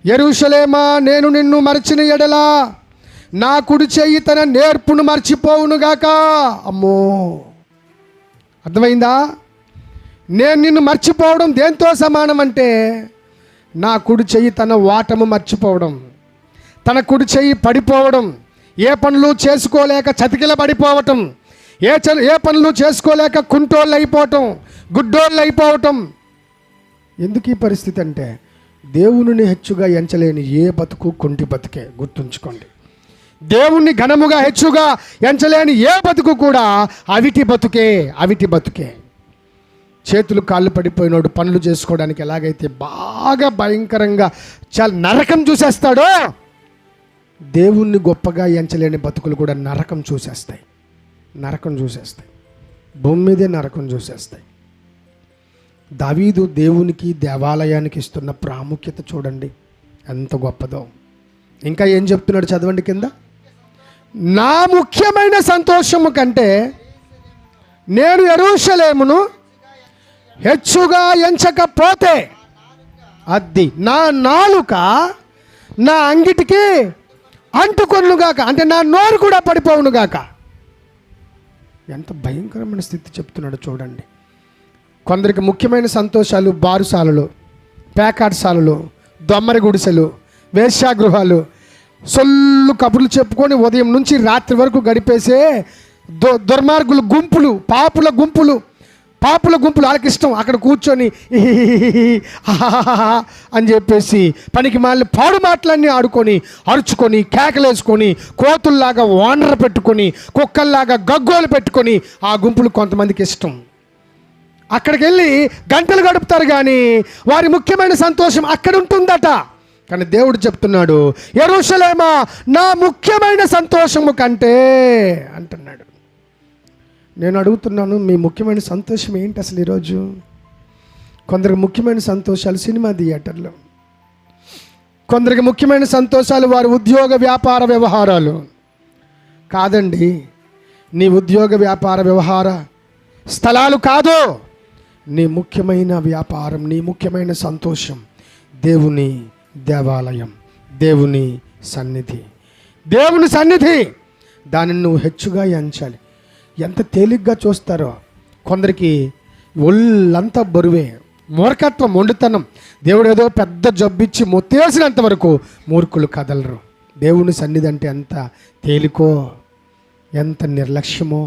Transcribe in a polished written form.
యెరూషలేమా, నేను నిన్ను మరచిన ఎడల నా కుడి చెయ్యి తన నేర్పును మర్చిపోవునుగాక. అమ్మో, అర్థమైందా? నేను నిన్ను మర్చిపోవడం దేంతో సమానం అంటే, నా కుడి చెయ్యి తన వాటము మర్చిపోవడం, తన కుడి చెయ్యి పడిపోవడం, ఏ పనులు చేసుకోలేక చతికిల పడిపోవటం, ఏ పనులు చేసుకోలేక కుంటోళ్ళు అయిపోవటం, గుడ్డోళ్ళు అయిపోవటం. ఎందుకు ఈ పరిస్థితి అంటే, దేవునిని హెచ్చుగా ఎంచలేని ఏ బతుకు కుంటి బతుకే. గుర్తుంచుకోండి, దేవుణ్ణి ఘనముగా హెచ్చుగా ఎంచలేని ఏ బతుకు కూడా అవిటి బతుకే, అవిటి బతుకే. చేతులు కాళ్ళు పడిపోయినోడు పనులు చేసుకోవడానికి ఎలాగైతే బాగా భయంకరంగా చాలా నరకం చూసేస్తాడో, దేవుణ్ణి గొప్పగా ఎంచలేని బతుకులు కూడా నరకం చూసేస్తాయి. నరకం చూసేస్తాయి, భూమి మీదే నరకం చూసేస్తాయి. దావీదు దేవునికి దేవాలయానికి ఇస్తున్న ప్రాముఖ్యత చూడండి ఎంత గొప్పదో. ఇంకా ఏం చెప్తున్నాడు చదవండి కింద. నా ముఖ్యమైన సంతోషము కంటే నేను యెరూషలేమును హెచ్చుగా ఎంచకపోతే, అది నా నాలుక నా అంగిటికి అంటుకొనుగాక, అంటే నా నోరు కూడా పడిపోవునుగాక. ఎంత భయంకరమైన స్థితి చెప్తున్నాడు చూడండి. కొందరికి ముఖ్యమైన సంతోషాలు బారుసాలలు, పేకాటశాలలు, దొమ్మరి గుడిసెలు, వేశ్యాగృహాలు, సొల్లు కబుర్లు చెప్పుకొని ఉదయం నుంచి రాత్రి వరకు గడిపేసే దుర్మార్గుల గుంపులు, పాపుల గుంపులు వాళ్ళకి ఇష్టం. అక్కడ కూర్చొని అని చెప్పేసి పనికి మాలి పాడు మాటలన్నీ ఆడుకొని, అరుచుకొని, కేకలేసుకొని, కోతుల్లాగా ఓనర్ పెట్టుకొని, కుక్కల్లాగా గగ్గోలు పెట్టుకొని ఆ గుంపులు కొంతమందికి ఇష్టం. అక్కడికి వెళ్ళి గంటలు గడుపుతారు, కానీ వారి ముఖ్యమైన సంతోషం అక్కడ ఉంటుందట. కానీ దేవుడు చెప్తున్నాడు, యెరూషలేమా, నా ముఖ్యమైన సంతోషము కంటే అంటున్నాడు. నేను అడుగుతున్నాను, మీ ముఖ్యమైన సంతోషం ఏంటి అసలు ఈరోజు? కొందరికి ముఖ్యమైన సంతోషాలు సినిమా థియేటర్లు, కొందరికి ముఖ్యమైన సంతోషాలు వారి ఉద్యోగ వ్యాపార వ్యవహారాలు. కాదండి, నీ ఉద్యోగ వ్యాపార వ్యవహార స్థలాలు కాదు. నీ ముఖ్యమైన వ్యాపారం, నీ ముఖ్యమైన సంతోషం దేవుని దేవాలయం, దేవుని సన్నిధి. దేవుని సన్నిధి, దానిని నువ్వు హెచ్చుగా ఎంచాలి. ఎంత తేలిగ్గా చూస్తారో. కొందరికి ఒళ్ళంతా బరువే, మూర్ఖత్వం, మొండితనం. దేవుడు ఏదో పెద్ద జబ్బిచ్చి మొత్తేసినంత వరకు మూర్ఖులు కదలరు. దేవుని సన్నిధి అంటే ఎంత తేలికో, ఎంత నిర్లక్ష్యమో.